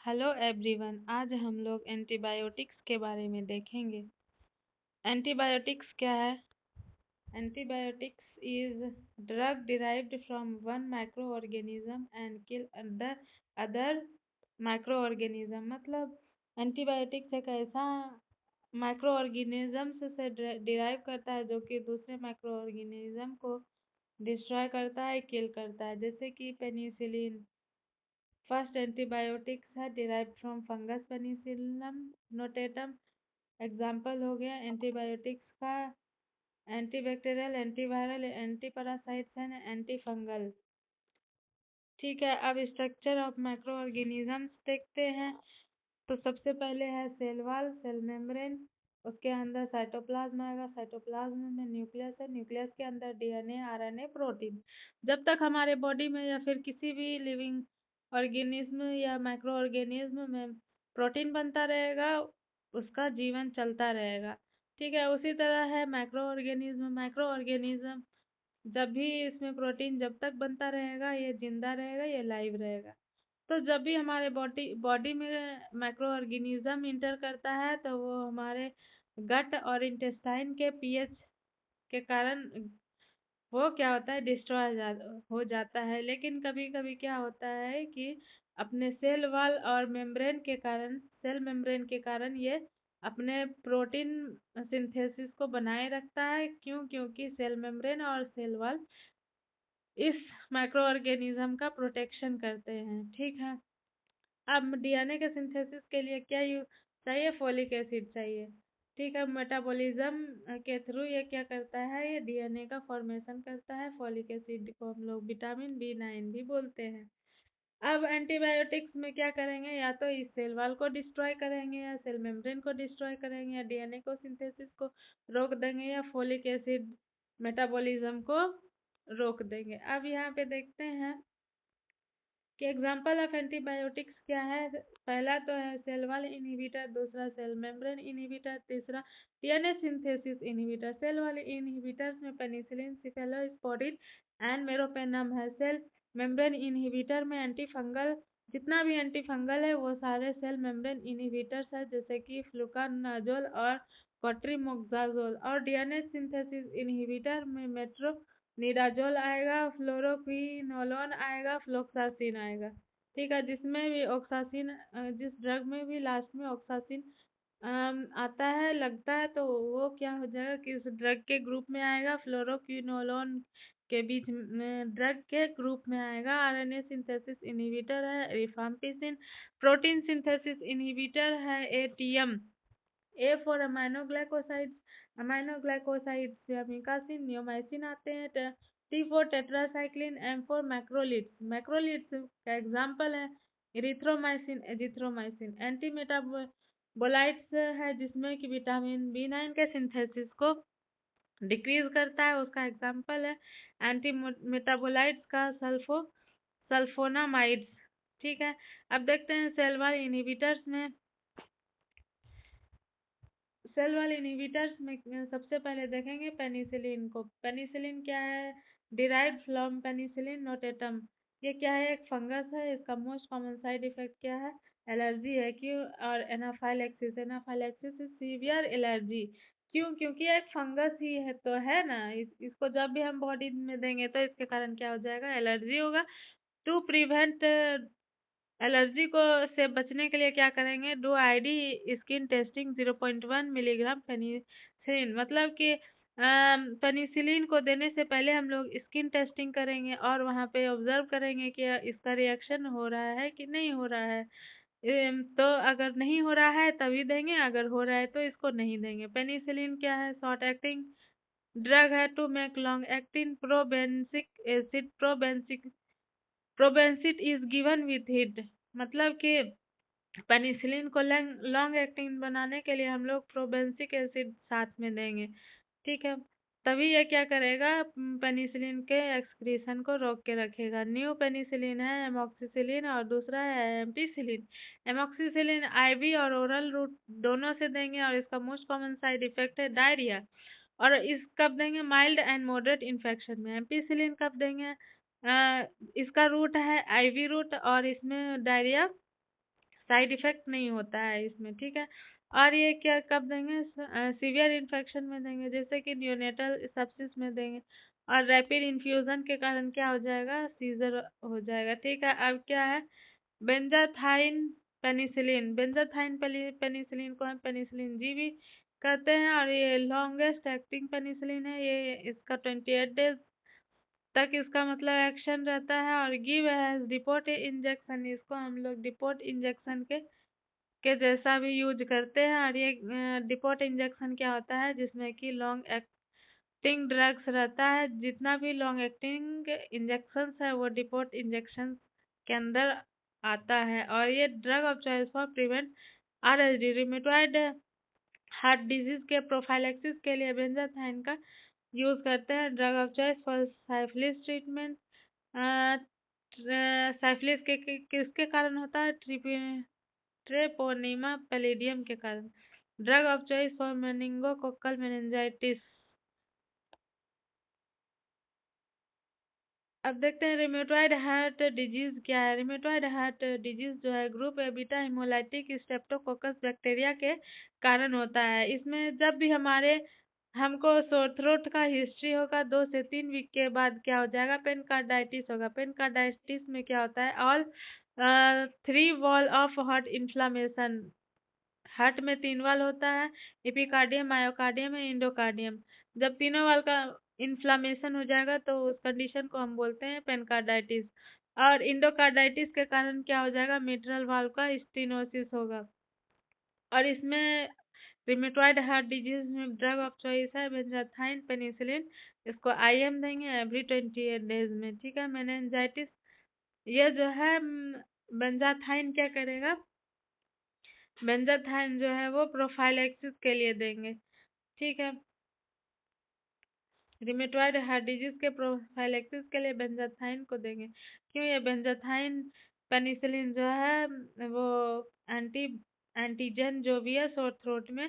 Hello everyone, आज हम लोग एंटीबायोटिक्स के बारे में देखेंगे। एंटीबायोटिक्स क्या है? Antibiotics is drug derived from one micro organism and kill other micro organism. मतलब एंटीबायोटिक्स एक ऐसा माइक्रो ऑर्गेनिज्म से डिराइव करता है जो कि दूसरे माइक्रो ऑर्गेनिज्म को डिस्ट्रॉय करता है, किल करता है। जैसे कि पेनिसिलिन फर्स्ट एंटीबायोटिक्स है derived from fungus Penicillium notatum. Example हो गया एंटीबायोटिक्स का एंटीबैक्टीरियल, एंटीवायरल, एंटीपैरासाइट्स एंड एंटीफंगल। ठीक है, अब स्ट्रक्चर ऑफ माइक्रो ऑर्गेनिजम्स देखते हैं। तो सबसे पहले है सेल वॉल, सेल मेम्ब्रेन। उसके अंदर साइटोप्लाज्म आएगा, साइटोप्लाज्म में न्यूक्लियस है, न्यूक्लियस के अंदर डीएनए, आरएनए, प्रोटीन। जब तक हमारे बॉडी में या फिर किसी भी लिविंग ऑर्गेनिज्म या माइक्रो ऑर्गेनिज्म में प्रोटीन बनता रहेगा, उसका जीवन चलता रहेगा। ठीक है, उसी तरह है माइक्रो ऑर्गेनिज्म। माइक्रो ऑर्गेनिज्म जब भी इसमें प्रोटीन जब तक बनता रहेगा, ये जिंदा रहेगा, ये लाइव रहेगा। तो जब भी हमारे बॉडी बॉडी में माइक्रो ऑर्गेनिज्म इंटर करता है तो वो हमारे गट और इंटेस्टाइन के पीएच के कारण वो क्या होता है, डिस्ट्रॉय हो जाता है। लेकिन कभी कभी क्या होता है कि अपने सेल वॉल और मेम्ब्रेन के कारण, सेल मेम्ब्रेन के कारण ये अपने प्रोटीन सिंथेसिस को बनाए रखता है। क्यों? क्योंकि सेल मेम्ब्रेन और सेल वॉल इस माइक्रो ऑर्गेनिज्म का प्रोटेक्शन करते हैं। ठीक है, अब डीएनए के सिंथेसिस के लिए क्या चाहिए? फोलिक एसिड चाहिए। ठीक है, मेटाबॉलिज्म के थ्रू ये क्या करता है, ये डीएनए का फॉर्मेशन करता है। फोलिक एसिड को हम लोग विटामिन B9 भी बोलते हैं। अब एंटीबायोटिक्स में क्या करेंगे? या तो इस सेल वॉल को डिस्ट्रॉय करेंगे, या सेल मेम्ब्रेन को डिस्ट्रॉय करेंगे, या डीएनए को सिंथेसिस को रोक देंगे, या फोलिक एसिड मेटाबॉलिज्म को रोक देंगे। अब यहाँ पे देखते हैं कि एग्जाम्पल ऑफ एंटीबायोटिक्स क्या है। पहला तो है सेल वॉल इनहिबिटर, दूसरा सेल मेम्ब्रेन इनहिबिटर, तीसरा DNA synthesis inhibitor. Cell wall inhibitors में पेनिसिलिन, सिफेलोस्पोडिन एंड मेरोपेनम है। सेल मेम्ब्रेन इनहिबिटर में एंटीफंगल, जितना भी एंटीफंगल है वो सारे सेल मेम्ब्रेन इनहिबिटर्स है, जैसे कि फ्लुकानाजोल और कोट्रिमोक्साजोल। और डीएनए सिंथेसिस इनहिबिटर में निडाजोल आएगा, फ्लोरोक्विनोलोन आएगा, फ्लोक्सासिन आएगा। ठीक है, जिसमें भी ऑक्सासिन, जिस ड्रग में भी लास्ट में ऑक्सासिन आता है, लगता है, तो वो क्या हो जाएगा कि उस ड्रग के ग्रुप में आएगा। फ्लोरोक्विनोलोन के बीच में ड्रग के ग्रुप में आएगा। आरएनए सिंथेसिस इनहिबिटर है रिफाम्पिसिन। प्रोटीन सिंथेसिस इनहिबिटर है ATM. A for aminoglycosides, aminoglycosides से अमीकासिन, नियोमाइसिन आते हैं। T for tetracycline, M for macrolides. Macrolides का एग्जाम्पल है इरिथ्रोमाइसिन, एजिथ्रोमाइसिन। एंटी मेटाबोलाइट्स है जिसमें कि विटामिन B9 के सिंथेसिस को डिक्रीज करता है, उसका एग्जाम्पल है एंटी मेटाबोलाइट्स का सल्फोनामाइड्स। ठीक है, अब देखते हैं सेल वॉल इनहिबिटर्स में। सेल वॉल इनहिबिटर्स में सबसे पहले देखेंगे पेनिसिलिन को। पेनिसिलिन क्या है? Derived from penicillin notatum. ये क्या है? एक फंगस है। इसका मोस्ट कॉमन साइड इफेक्ट क्या है? एलर्जी है। क्यों? और anaphylaxis. Anaphylaxis is severe allergy. क्यों? क्योंकि एक फंगस ही है, तो है ना, इसको जब भी हम बॉडी में देंगे तो इसके कारण क्या हो जाएगा? एलर्जी होगा। टू प्रिवेंट एलर्जी को से बचने के लिए क्या करेंगे? Do ID skin testing 0.1 milligram penicillin. मतलब कि पेनिसिलिन को देने से पहले हम लोग स्किन टेस्टिंग करेंगे और वहाँ पे ऑब्जर्व करेंगे कि इसका रिएक्शन हो रहा है कि नहीं हो रहा है। तो अगर नहीं हो रहा है तभी देंगे, अगर हो रहा है तो इसको नहीं देंगे। पेनिसिलिन क्या है? शॉर्ट एक्टिंग ड्रग है to make long acting probenecid acid. Probenecid is given with it. मतलब कि पेनिसिलिन को लॉन्ग एक्टिंग बनाने के लिए हम लोग प्रोबेंसिक एसिड साथ में देंगे। ठीक है, तभी ये क्या करेगा? पेनिसिलिन के एक्सक्रीशन को रोक के रखेगा। न्यू पेनिसिलिन है एमोक्सिसिलिन और दूसरा है एम्पिसिलिन। एमोक्सिसिलिन आईवी और ओरल रूट दोनों से देंगे और इसका मोस्ट कॉमन साइड इफेक्ट है डायरिया। और इस कब देंगे? माइल्ड एंड मॉडरेट इन्फेक्शन में। एम्पिसिलिन कब देंगे? इसका रूट है आईवी रूट और इसमें डायरिया साइड इफेक्ट नहीं होता है इसमें, ठीक है। और ये क्या कब देंगे, सीवियर इन्फेक्शन में देंगे, जैसे कि न्यूनेटल सेप्सिस में देंगे। और रैपिड इन्फ्यूजन के कारण क्या हो जाएगा, सीजर हो जाएगा, ठीक है। अब क्या है, बेंजाथाइन पेनिसिलिन, बेंजाथाइन पेनिसिलिन को हम पेनिसिलिन जी भी कहते हैं, और ये लॉन्गेस्ट एक्टिंग पेनिसिलिन है। ये इसका 28 डेज तक इसका मतलब एक्शन रहता है। और गिव एज डिपोट इंजेक्शन, इसको हम लोग डिपोट इंजेक्शन के जैसा भी यूज करते हैं। और ये डिपोट इंजेक्शन क्या होता है, जिसमें कि लॉन्ग एक्टिंग ड्रग्स रहता है। जितना भी लॉन्ग एक्टिंग इंजेक्शन है वो डिपोट इंजेक्शन के अंदर आता है। और ये drug of choice for prevent RHD rheumatoid heart disease के प्रोफाइलेक्सिस के लिए बेंजाथाइन का यूज करते हैं। Drug of choice for syphilis treatment, syphilis किसके कारण होता है, ट्रेपोनेमा पैलिडियम के कारण। Drug of choice for meningococcal meningitis. अब देखते हैं रिमेटॉइड हार्ट डिजीज क्या है। रिमेटॉइड हार्ट डिजीज जो है group A beta haemolytic Streptococcus bacteria के कारण होता है। इसमें जब भी हमको सोर थ्रोट का हिस्ट्री होगा, 2 से 3 वीक के बाद क्या हो जाएगा, पेनकार्डाइटिस होगा। पेनकार्डाइटिस में क्या होता है, all 3 wall of heart inflammation, heart में 3 वाल होता है, एपिकार्डियम, मायोकार्डियम, एंडोकार्डियम। जब तीनों वाल का इन्फ्लामेशन हो जाएगा तो उस कंडीशन को हम बोलते हैं पेनकार्डाइटिस। और इंडोकार्डाइटिस के कारण क्या हो जाएगा, मिट्रल वाल्व का स्टेनोसिस होगा। और इसमें रिमेटॉइड हार्ट डिजीज में ड्रग ऑफ चॉइस है बेंजाथाइन पेनिसिलिन। इसको IM देंगे एवरी 28 डेज में, ठीक है। मेनिंजाइटिस, ये जो है बेंजाथाइन क्या करेगा, बेंजाथाइन जो है वो प्रोफाइलैक्सिस के लिए देंगे, ठीक है। रिमेटॉइड हार्ट डिजीज के प्रोफाइलैक्सिस के लिए बेंजाथाइन को देंगे। क्यों, ये बेंजाथाइन पेनिसिलिन जो है वो एंटी एंटीजन जो भी है सोर थ्रोट में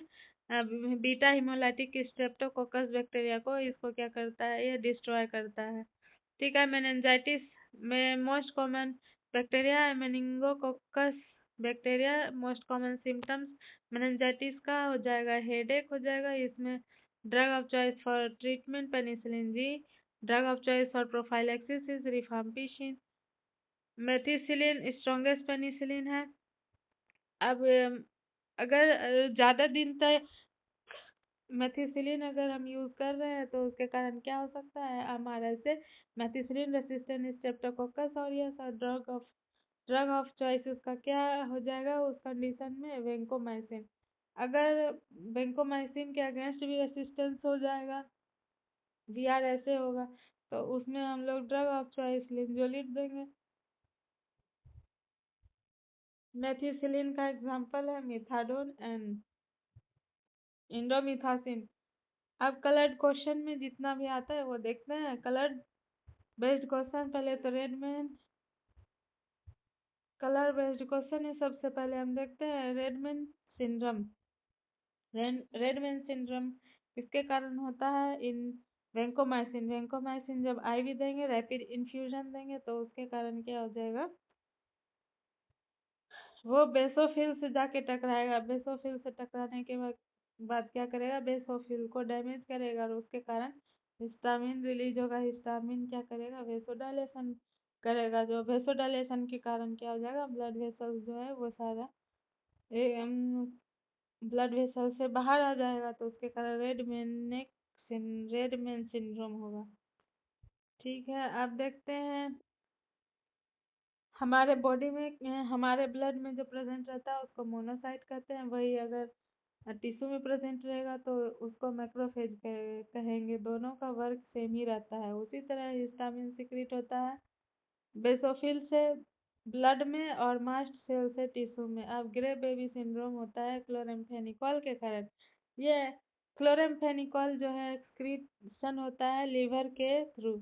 बीटा हिमोलाइटिक स्ट्रेप्टोकोकस बैक्टीरिया को इसको क्या करता है, ये डिस्ट्रॉय करता है, ठीक है। मेनिंजाइटिस में most common bacteria meningococcus bacteria. Most common symptoms meningitis का हो जाएगा, हेडेक हो जाएगा। इसमें drug of choice for treatment penicillin G. Drug of choice for prophylaxis is rifampicin. Methicillin strongest penicillin है। अब अगर ज़्यादा दिन तक मेथिसिलिन अगर हम यूज़ कर रहे हैं तो उसके कारण क्या हो सकता है, हमारे से मेथिसिलिन रेसिस्टेंट स्ट्रेप्टोकोकस और यह ड्रग ऑफ चॉइस उसका क्या हो जाएगा उस कंडीशन में, वेंकोमाइसिन। अगर वेंकोमाइसिन के अगेंस्ट भी रेसिस्टेंस हो जाएगा, VR ऐसे होगा, तो उसमें हम लोग ड्रग ऑफ चॉइस लिंजोलिड देंगे। मेथिसिलिन का एग्जांपल है मिथाडोन एंड इंडोमिथासिन। अब कलर्ड क्वेश्चन में जितना भी आता है वो देखते हैं। कलर्ड बेस्ड क्वेश्चन, पहले तो कलर बेस्ड क्वेश्चन है। सबसे पहले हम देखते हैं रेडमैन सिंड्रोम। रेडमैन सिंड्रोम किसके कारण होता है, इन वेंकोमाइसिन जब IV देंगे, रैपिड इन्फ्यूजन देंगे तो उसके कारण क्या हो जाएगा, वो बेसोफिल से जाके टकराएगा। बेसोफिल से टकराने के बाद क्या करेगा, बेसोफिल को डैमेज करेगा और उसके कारण हिस्टामिन रिलीज होगा। हिस्टामिन क्या करेगा, वेसोडाइलेशन करेगा। जो वेसोडाइलेशन के कारण क्या हो जाएगा, ब्लड वेसल जो है वो सारा ब्लड वेसल से बाहर आ जाएगा, तो उसके कारण रेडमैन सिंड्रोम होगा, ठीक है। अब देखते हैं हमारे बॉडी में, हमारे ब्लड में जो प्रेजेंट रहता है उसको मोनोसाइट कहते हैं। वही अगर टिश्यू में प्रेजेंट रहेगा तो उसको मैक्रोफेज कहेंगे। दोनों का वर्क सेम ही रहता है। उसी तरह हिस्टामिन सिक्रीट होता है बेसोफिल से ब्लड में और मास्ट सेल से टिश्यू में। अब ग्रे बेबी सिंड्रोम होता है क्लोरेम्फेनिकॉल के कारण। ये क्लोरेम्फेनिकॉल जो है एक्सक्रीशन होता है लीवर के थ्रू।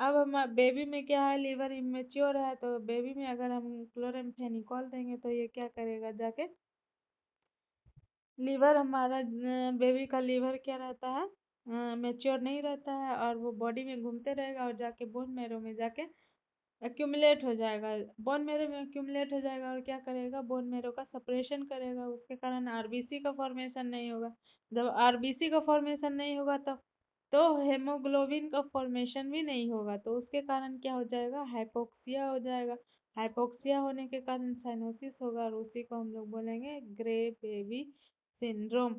अब हम बेबी में क्या है, लीवर इमेच्योर है, तो बेबी में अगर हम क्लोरेम्फेनिकॉल देंगे तो ये क्या करेगा, जाके लीवर हमारा बेबी का लीवर क्या रहता है, मेच्योर नहीं रहता है और वो बॉडी में घूमते रहेगा और जाके बोन मैरो में जाके एक्यूमुलेट हो जाएगा, बोन मेरो में एक्यूमुलेट हो जाएगा और क्या करेगा, बोन मेरो का सप्रेशन करेगा, उसके कारण आरबीसी का फॉर्मेशन नहीं होगा। जब आरबीसी का फॉर्मेशन नहीं होगा तो हेमोग्लोबिन का फॉर्मेशन भी नहीं होगा, तो उसके कारण क्या हो जाएगा, हाइपोक्सिया हो जाएगा। हाइपोक्सिया होने के कारण साइनोसिस होगा और उसी को हम लोग बोलेंगे ग्रे बेबी सिंड्रोम।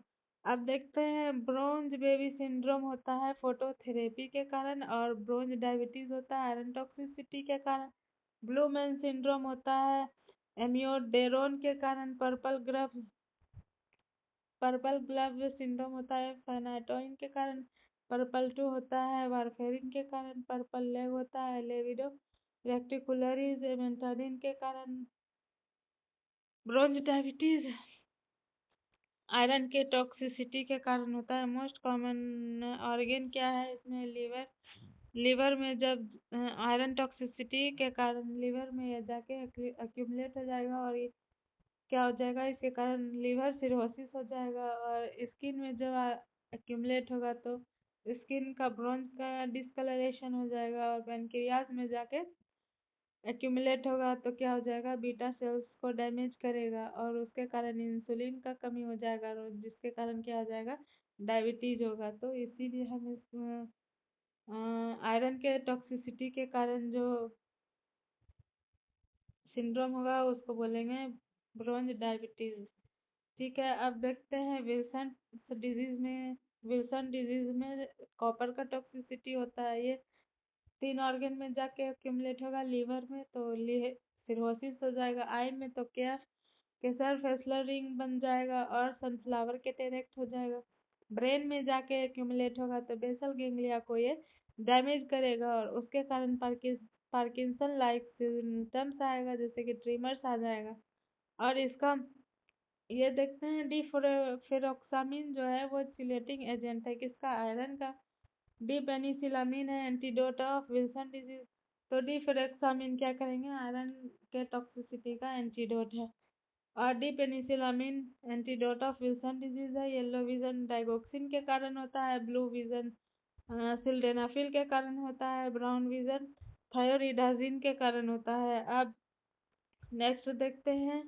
अब देखते हैं ब्रोंज बेबी सिंड्रोम होता है फोटोथेरेपी के कारण, और ब्रोंज डायबिटीज होता है आयरन टॉक्सिसिटी के कारण। ब्लू मैन सिंड्रोम होता है एमियोडेरोन के कारण। पर्पल ग्लव सिंड्रोम होता है फेनाटोइन के कारण। पर्पल टू होता है वारफेरिन के कारण। पर्पल लेग होता है लेविडो रेक्टिकुलरिस एमेंटाडिन के कारण। ब्रोंज डायबिटीज आयरन के टॉक्सिसिटी के कारण होता है। मोस्ट कॉमन ऑर्गेन क्या है इसमें, लीवर। लीवर में जब आयरन टॉक्सिसिटी के कारण लीवर में ये जाके अक्यूमुलेट हो जाएगा और ये क्या हो जाएगा, इसके कारण लीवर सिरोसिस हो जाएगा। और स्किन में जब अक्यूमुलेट होगा तो स्किन का ब्रोंज का डिस्कलरेशन हो जाएगा, और पेनक्रियाज में जाके एक्यूमुलेट होगा तो क्या हो जाएगा, बीटा सेल्स को डैमेज करेगा और उसके कारण इंसुलिन का कमी हो जाएगा, और जिसके कारण क्या हो जाएगा, डायबिटीज होगा। तो इसीलिए हम इस आयरन के टॉक्सिसिटी के कारण जो सिंड्रोम होगा उसको बोलेंगे ब्रोंज डायबिटीज। ठीक है, अब देखते हैं विल्सन डिजीज में कॉपर का टॉक्सिसिटी होता है। ये 3 ऑर्गन में जाके एक्यूमुलेट होगा, लीवर में तो सिरोसिस हो जाएगा, आई में तो क्या केसर फेसलर रिंग बन जाएगा और सनफ्लावर कैटेरेक्ट हो जाएगा। ब्रेन में जाके एक्यूमुलेट होगा तो बेसल गेंगलिया को ये डैमेज करेगा और उसके कारण पार्किंसन लाइक सिम्टम्स आएगा, जैसे कि ट्रिमर्स आ जाएगा। और इसका ये देखते हैं डिफेरोक्सामिन जो है वो चिलेटिंग एजेंट है किसका, आयरन का। डिपेनिसिलामिन है एंटीडोट ऑफ विल्सन डिजीज। तो डिफेरोक्सामिन क्या करेंगे, आयरन के टॉक्सिसिटी का एंटीडोट है। और डिपेनिसिलामिन एंटीडोट ऑफ विल्सन डिजीज है। येलो विजन डाइगोक्सिन के कारण होता है। ब्लू विजन सिल्डेनाफिल के कारण होता है। ब्राउन विजन थायोरिडाजिन के कारण होता है। अब नेक्स्ट देखते हैं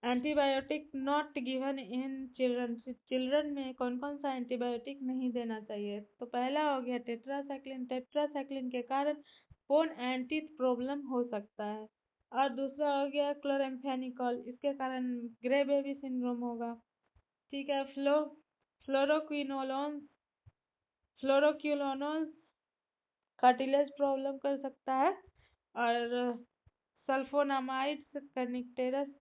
antibiotic not given in children. Children में कौन कौन सा एंटीबायोटिक नहीं देना चाहिए, तो पहला हो गया टेट्रासाइक्लिन। टेट्रासाइक्लिन के कारण बोन एंड टीथ प्रॉब्लम हो सकता है। और दूसरा हो गया क्लोरेम्फेनिकॉल, इसके कारण ग्रे बेबी सिंड्रोम होगा। ठीक है, फ्लोरोक्विनोलोन फ्लोरोक्यूलोनोन कार्टिलेज प्रॉब्लम कर सकता है। और सल्फोनामाइड्स कर्निकटेरस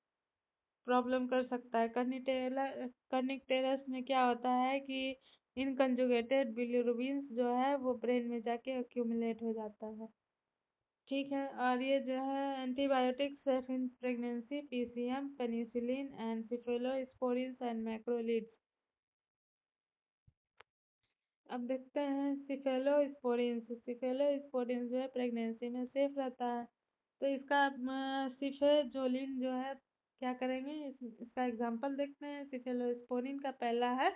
प्रॉब्लम कर सकता है। कर्निकटेरस में क्या होता है कि इनकंजुगेटेड बिलिरुबिन जो है वो ब्रेन में जाके एक्यूमुलेट हो जाता है। ठीक है, और ये जो है antibiotics safe in pregnancy, PCM, penicillin and cephalosporins and macrolides. अब देखते हैं सिफेलोस्पोरिन्स। सिफेलोस्पोरिन्स जो है प्रेगनेंसी में सेफ रहता है। तो इसका सिफेजोलिन जो है क्या करेंगे, इसका एग्जांपल देखते हैं। सिफेलोस्पोरिन का पहला है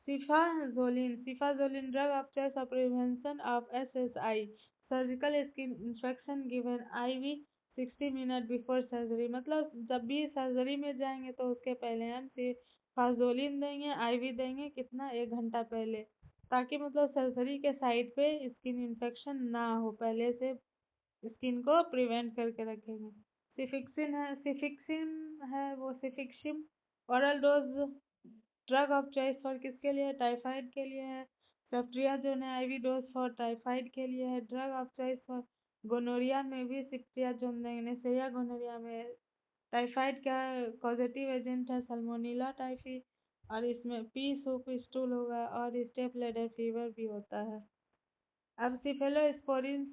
cefazolin. Cefazolin drug of choice for prevention of SSI, surgical skin infection given IV 60 minute before surgery. मतलब जब भी सर्जरी में जाएंगे तो उसके पहले हम सिफाजोलिन देंगे, आईवी देंगे कितना, 1 घंटा पहले, ताकि मतलब सर्जरी के साइड पे स्किन इन्फेक्शन ना हो, पहले से स्किन को प्रिवेंट करके रखेंगे। Cefixime oral dose drug of choice for किसके लिए, टाइफाइड के लिए है। सेफ्ट्रियाजोन है आईवी डोज फॉर टाइफाइड के लिए है। Drug of choice for gonorrhoea में भी सेफ्ट्रियाजोन देंगे। नेसेरिया गोनोरिया में टाइफाइड का पॉजिटिव एजेंट है सल्मोनेला टाइफी, और इसमें पी सूप स्टूल होगा और स्टेप लेडर फीवर भी होता है। अब सिफेलोस्पोरिन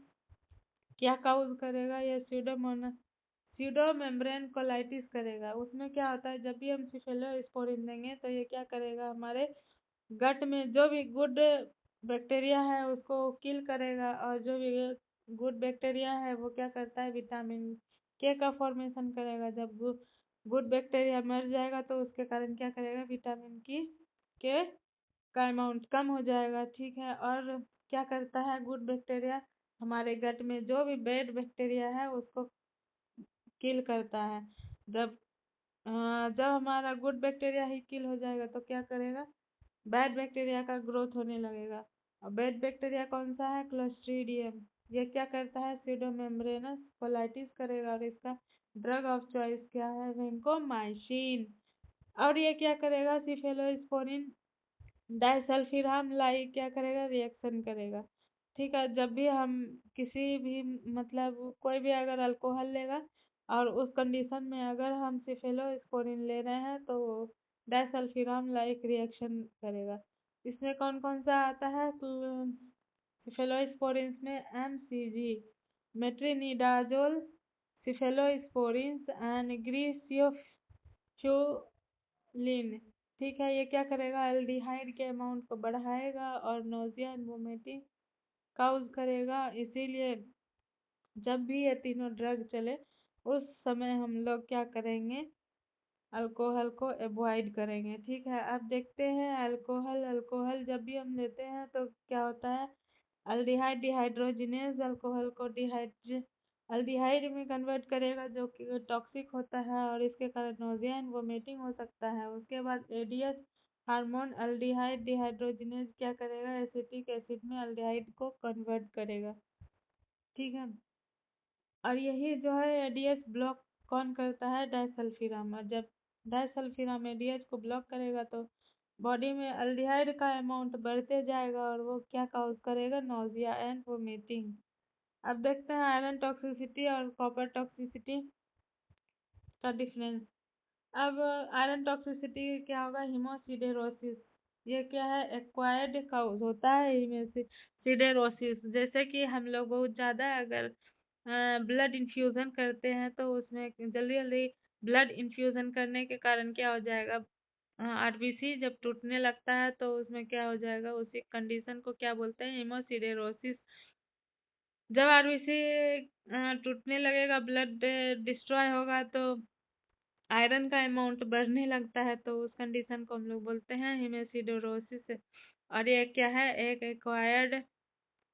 क्या काउज करेगा, ये स्यूडो मेम्ब्रेन कोलाइटिस करेगा। उसमें क्या होता है, जब भी हम सिफेलोस्पोरिन देंगे तो ये क्या करेगा, हमारे गट में जो भी गुड बैक्टीरिया है उसको किल करेगा, और जो भी गुड बैक्टीरिया है वो क्या करता है, विटामिन के का फॉर्मेशन करेगा। जब गुड बैक्टीरिया मर जाएगा तो उसके कारण क्या करेगा, विटामिन की के का अमाउंट कम हो जाएगा। ठीक है, और क्या करता है गुड बैक्टीरिया, हमारे गट में जो भी बैड बैक्टीरिया है उसको किल करता है। जब जब हमारा गुड बैक्टीरिया ही किल हो जाएगा तो क्या करेगा, बैड बैक्टीरिया का ग्रोथ होने लगेगा। और बैड बैक्टीरिया कौन सा है, क्लोस्ट्रीडियम। ये क्या करता है, सीडोमेम्ब्रेनस कोलाइटिस करेगा और इसका ड्रग ऑफ चॉइस क्या है, वेंकोमाइसिन। और ये क्या करेगा, सिफेलोस्पोरिन डाइसल्फिराम लाई क्या करेगा, रिएक्शन करेगा। ठीक है, जब भी हम किसी भी मतलब कोई भी अगर अल्कोहल लेगा और उस कंडीशन में अगर हम सिफेलोस्पोरिन ले रहे हैं तो डाइसल्फिराम लाइक रिएक्शन करेगा। इसमें कौन कौन सा आता है, सिफेलोस्पोरिन में एमसीजी, मेट्रिनिडाजोल, सिफेलोस्पोरिन एंड ग्रीसियोफ्यूलिन। ठीक है, ये क्या करेगा, एल्डिहाइड के अमाउंट को बढ़ाएगा और नोजिया एंड वोमिटिंग काउज करेगा। इसीलिए जब भी ये तीनों ड्रग चले उस समय हम लोग क्या करेंगे, अल्कोहल को अवॉइड करेंगे। ठीक है, अब देखते हैं अल्कोहल। अल्कोहल जब भी हम लेते हैं तो क्या होता है, अल्डिहाइड डिहाइड्रोजिनेज अल्कोहल को अल्डिहाइड में कन्वर्ट करेगा जो कि टॉक्सिक होता है और इसके कारण नोजिया एंड वोमिटिंग हो सकता है। उसके बाद एडीएस हार्मोन अल्डिहाइड डिहाइड्रोजिनेज क्या करेगा, एसिटिक एसिड में अल्डिहाइड को कन्वर्ट करेगा। ठीक है, और यही जो है एडीएच ब्लॉक कौन करता है, डाइसल्फिराम। और जब डाइसल्फिराम एडीएच को ब्लॉक करेगा तो बॉडी में अल्डिहाइड का अमाउंट बढ़ते जाएगा और वो क्या काउज करेगा, नोजिया एंड वोमिटिंग। अब देखते हैं आयरन टॉक्सिसिटी और कॉपर टॉक्सिसिटी का डिफरेंस। अब आयरन टॉक्सिसिटी क्या होगा, हीमोसिडेरोसिस। ये क्या है, एक्वायर्ड काउज होता है हीमोसिडेरोसिस। जैसे कि हम लोग बहुत ज़्यादा अगर ब्लड इन्फ्यूज़न करते हैं तो उसमें जल्दी जल्दी ब्लड इन्फ्यूज़न करने के कारण क्या हो जाएगा, आरबीसी जब टूटने लगता है तो उसमें क्या हो जाएगा, उसी कंडीशन को क्या बोलते हैं, हीमोसिडेरोसिस। जब आरबीसी टूटने लगेगा, ब्लड डिस्ट्रॉय होगा तो आयरन का अमाउंट बढ़ने लगता है तो उस कंडीशन को हम लोग बोलते हैं हीमोसिडेरोसिस। और ये क्या है, एक एक्वायर्ड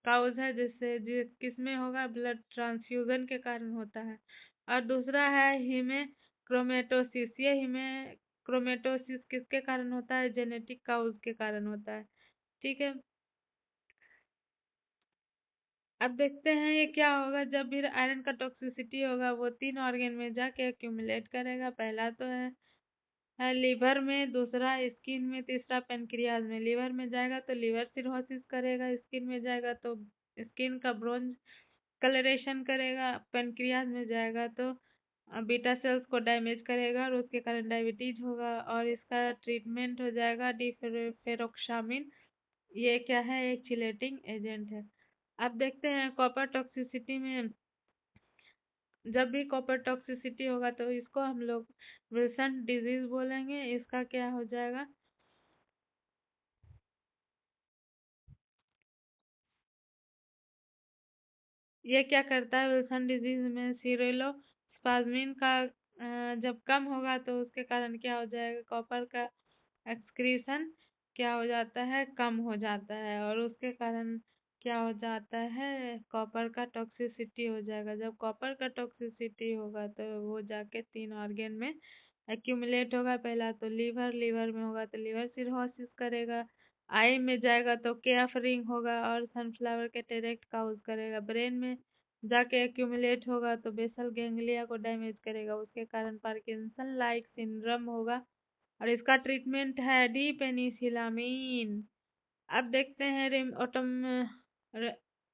काउज है जिससे किसमें होगा, ब्लड ट्रांसफ्यूजन के कारण होता है। और दूसरा है हीमे क्रोमेटोसिस। ये हीमे क्रोमेटोसिस किसके कारण होता है, जेनेटिक काउज के कारण होता है। ठीक है, अब देखते हैं ये क्या होगा, जब भी आयरन का टॉक्सिसिटी होगा वो 3 ऑर्गन में जाके एक्यूमुलेट करेगा। पहला तो है लीवर में, दूसरा स्किन में, तीसरा पेनक्रियाज में। लीवर में जाएगा तो लीवर सिरोसिस करेगा, स्किन में जाएगा तो स्किन का ब्रोंज कलरेशन करेगा, पेनक्रियाज में जाएगा तो बीटा सेल्स को डैमेज करेगा और उसके कारण डायबिटीज होगा और इसका ट्रीटमेंट हो जाएगा डिफेरोक्सामिन। ये क्या है, एक चिलेटिंग एजेंट है। अब देखते हैं कॉपर टॉक्सिसिटी में, जब भी कॉपर टॉक्सिसिटी होगा तो इसको हम लोग विल्सन डिजीज बोलेंगे। इसका क्या हो जाएगा, ये क्या करता है, विल्सन डिजीज में सिरेलोस्पाज्मिन का जब कम होगा तो उसके कारण क्या हो जाएगा, कॉपर का एक्सक्रीशन क्या हो जाता है, कम हो जाता है और उसके कारण क्या हो जाता है, कॉपर का टॉक्सिसिटी हो जाएगा। जब कॉपर का टॉक्सिसिटी होगा तो वो जाके 3 ऑर्गन में एक्यूमुलेट होगा। पहला तो लीवर, लीवर में होगा तो लीवर सिरोसिस करेगा। आई में जाएगा तो केएफ रिंग होगा और सनफ्लावर कैटेरेक्ट काउज करेगा। ब्रेन में जाके एक्यूमुलेट होगा तो बेसल गैंग्लिया को डैमेज करेगा, उसके कारण पार्किंसन लाइक सिंड्रोम होगा और इसका ट्रीटमेंट है डी पेनिसिलामीन। अब देखते हैं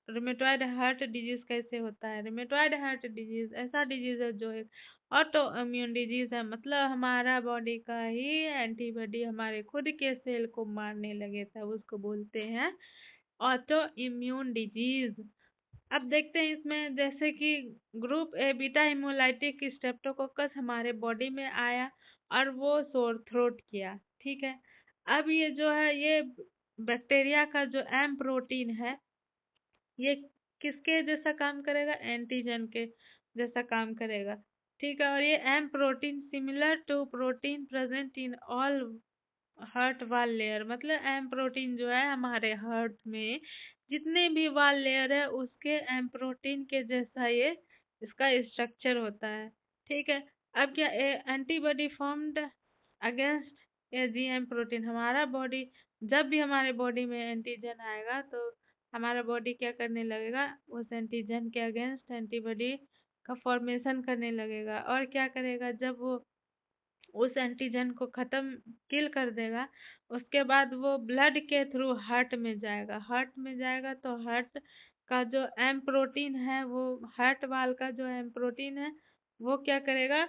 रिमेटॉइड हार्ट डिजीज कैसे होता है। रिमेटॉइड हार्ट डिजीज ऐसा डिजीज है जो एक ऑटो इम्यून डिजीज है, मतलब हमारा बॉडी का ही एंटीबॉडी हमारे खुद के सेल को मारने लगे था, उसको बोलते हैं ऑटो इम्यून डिजीज। अब देखते हैं इसमें, जैसे कि group A beta haemolytic Streptococcus हमारे बॉडी में आया और वो सोर थ्रोट किया। ठीक है, अब ये जो है ये बैक्टीरिया का जो एम प्रोटीन है ये किसके जैसा काम करेगा, एंटीजन के जैसा काम करेगा। ठीक है, और ये M protein similar to protein present in all heart wall layer, मतलब एम प्रोटीन जो है हमारे हार्ट में जितने भी वाल लेयर है उसके एम प्रोटीन के जैसा ये इसका स्ट्रक्चर होता है। ठीक है, अब क्या एंटीबॉडी फॉर्म्ड अगेंस्ट ए जीएम प्रोटीन, हमारा बॉडी जब भी हमारे बॉडी में एंटीजन आएगा तो हमारा बॉडी क्या करने लगेगा, उस एंटीजन के अगेंस्ट एंटीबॉडी का फॉर्मेशन करने लगेगा। और क्या करेगा, जब वो उस एंटीजन को ख़त्म किल कर देगा, उसके बाद वो ब्लड के थ्रू हार्ट में जाएगा। हार्ट में जाएगा तो हार्ट का जो एम प्रोटीन है, वो हार्ट वाल का जो एम प्रोटीन है वो क्या करेगा,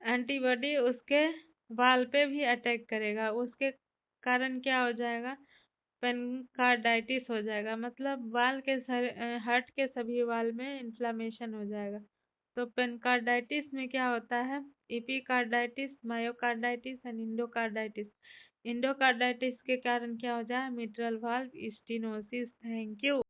एंटीबॉडी उसके वाल पे भी अटैक करेगा। उसके कारण क्या हो जाएगा, पेनकार्डाइटिस हो जाएगा, मतलब वाल के हार्ट के सभी वाल में इन्फ्लामेशन हो जाएगा। तो पेनकार्डाइटिस में क्या होता है, एपिकार्डाइटिस, मायोकार्डाइटिस एंड इंडोकार्डाइटिस। इंडोकार्डाइटिस के कारण क्या हो जाए, mitral valve stenosis. Thank you.